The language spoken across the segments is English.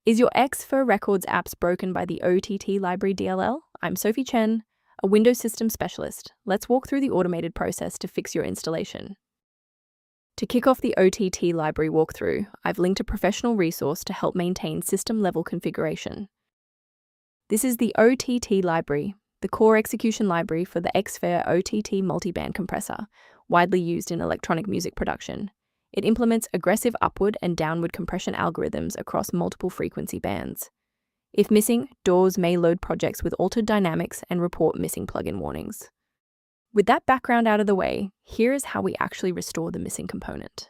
Is your Xfer Records apps broken by the OTT Library DLL? I'm Sophie Chen, a Windows system specialist. Let's walk through the automated process to fix your installation. To kick off the OTT library walkthrough, I've linked a professional resource to help maintain system-level configuration. This is the OTT library, the core execution library for the Xfer OTT multiband compressor, widely used in electronic music production. It implements aggressive upward and downward compression algorithms across multiple frequency bands. If missing, DAWs may load projects with altered dynamics and report missing plugin warnings. With that background out of the way, here is how we actually restore the missing component.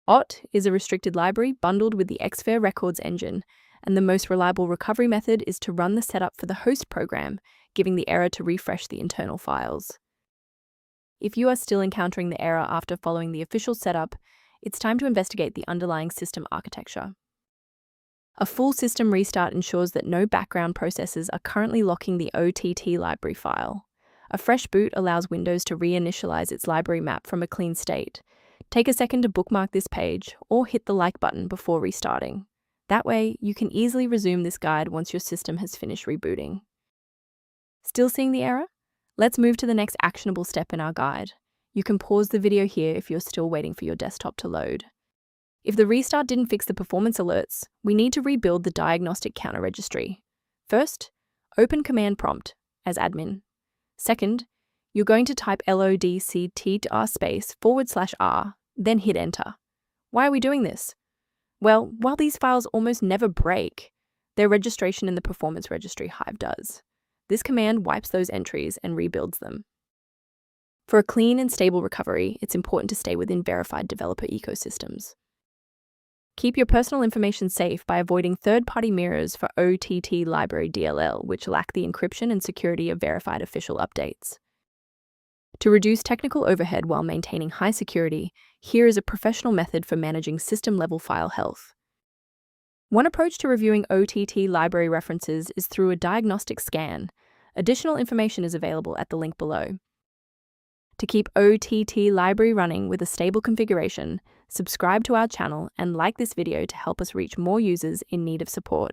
OTT is a restricted library bundled with the Xfer Records engine, and the most reliable recovery method is to run the setup for the host program, giving the error to refresh the internal files. If you are still encountering the error after following the official setup, it's time to investigate the underlying system architecture. A full system restart ensures that no background processes are currently locking the OTT library file. A fresh boot allows Windows to reinitialize its library map from a clean state. Take a second to bookmark this page or hit the like button before restarting. That way, you can easily resume this guide once your system has finished rebooting. Still seeing the error? Let's move to the next actionable step in our guide. You can pause the video here if you're still waiting for your desktop to load. If the restart didn't fix the performance alerts, we need to rebuild the diagnostic counter registry. First, open command prompt as admin. Second, you're going to type lodctr//r, then hit enter. Why are we doing this? Well, while these files almost never break, their registration in the performance registry Hive does. This command wipes those entries and rebuilds them. For a clean and stable recovery, it's important to stay within verified developer ecosystems. Keep your personal information safe by avoiding third-party mirrors for OTT Library DLL, which lack the encryption and security of verified official updates. To reduce technical overhead while maintaining high security, here is a professional method for managing system-level file health. One approach to reviewing OTT library references is through a diagnostic scan. Additional information is available at the link below. To keep OTT library running with a stable configuration, subscribe to our channel and like this video to help us reach more users in need of support.